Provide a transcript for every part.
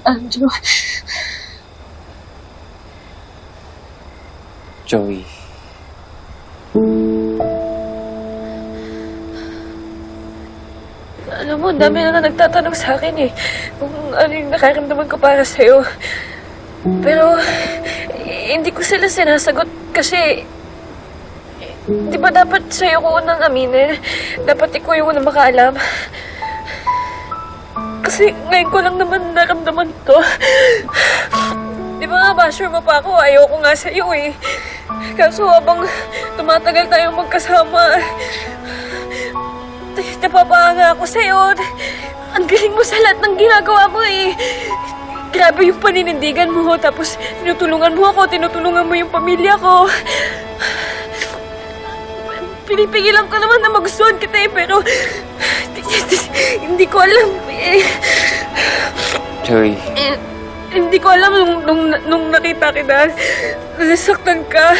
Andrew. Joey. Alam mo, ang dami na nagtatanong sa akin eh. Kung ano yung nakaramdaman ko para sa'yo. Pero, hindi ko sila sinasagot kasi... Di ba dapat sa'yo ko unang aminin? Dapat ikaw yung unang makaalam. Kasi ngayon ko lang naman naramdaman to. Di ba nga, basher mo pa ako? Ayoko nga sa'yo eh. Kaso habang tumatagal tayong magkasama, napapahanga ako sa'yo. Ang galing mo sa lahat ng ginagawa mo eh. Grabe yung paninindigan mo. Tapos tinutulungan mo ako, tinutulungan mo yung pamilya ko. Pinipigilan ko naman na magustuhan kita eh, pero hindi ko alam eh. Joey. Hindi ko alam nung nakita kita, nasaktan ka.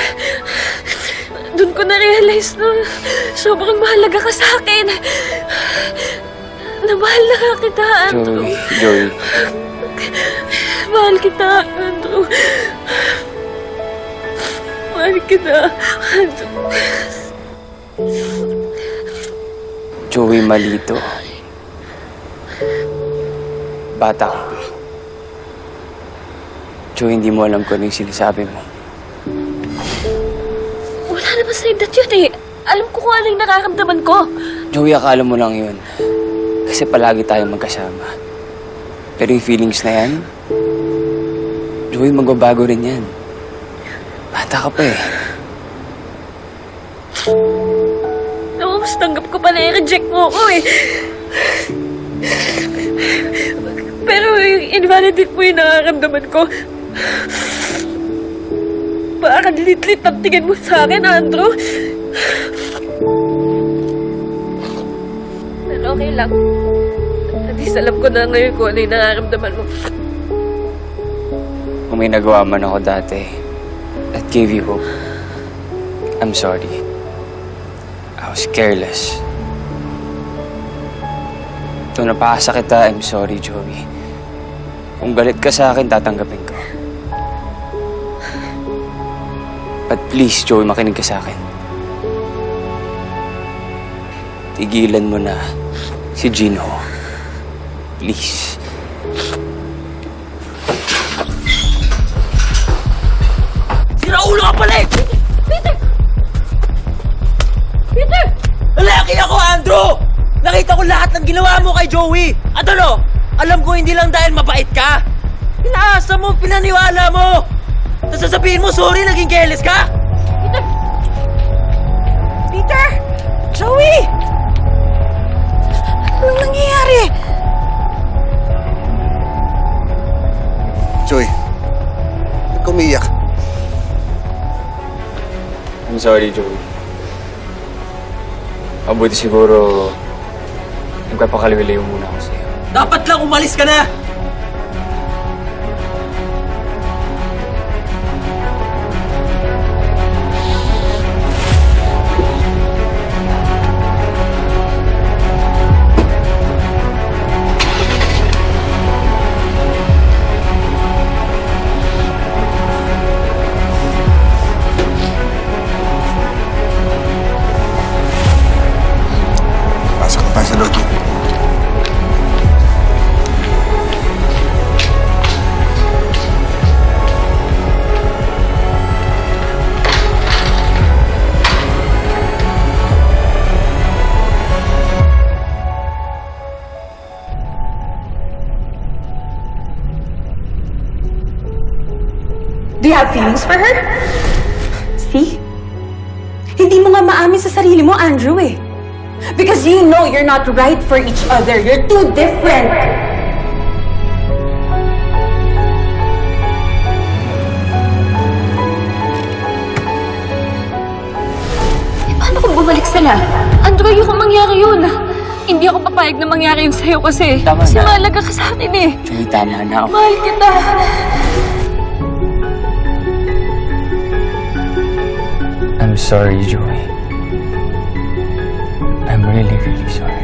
Doon ko na-realize na sobrang mahalaga ka sa akin. Na mahal na kita, Andrew. Joey. Mahal kita, Andrew. Mahal kita, Andrew. Joey, malito. Bata ka pa. Joey, hindi mo alam kung ano yung sinasabi mo. Wala naman sa edad yun eh. Alam ko kung ano yung nararamdaman ko. Joey, akala mo lang yun. Kasi palagi tayong magkasama. Pero yung feelings na yan, Joey, magbabago rin yan. Bata ka pa eh. Mas tanggap ko pa na i-reject mo ako eh. Pero invalidate mo yung nararamdaman ko. Baka lilit-lit ang tingin mo sa akin, Andrew. Pero okay lang. At least alam ko na ngayon kung ano yung nararamdaman mo. Kung may nagawa man ako dati that gave you hope, I'm sorry. I was careless. Kung napakasa kita, I'm sorry, Joey. Kung galit ka sa akin, tatanggapin ko. But please, Joey, makinig ka sa akin. Tigilan mo na si Jinho. Please. Siraulo ka pala eh! Peter! Peter! Lalaki ako, Andrew! Nakita ko lahat ng ginawa mo kay Joey! At ano? Alam ko hindi lang dahil mabait ka! Pinaasa mo, pinaniwala mo! Tapos sasabihin mo, sorry, naging careless ka! Peter! Peter! Joey! Anong nangyayari? Joey, ba't ka umiiyak? I'm sorry, Joey. Mabuti siguro nagpapakaliwalayo muna ako sa'yo. Dapat lang umalis ka na! Pasok na tayo sa loob. Do you have feelings for her? See? Hindi mo nga maamin sa sarili mo, Andrew eh. Because you know you're not right for each other. You're too different. Paano kung bumalik sila? Andrew, yung mangyari yun. Hindi ako papayag na mangyari yun sa'yo kasi... Tama kasi na. mahalaga ka sa akin eh. Joey, tama na ako. Mahal kita. I'm sorry, Joey. I'm really, really sorry.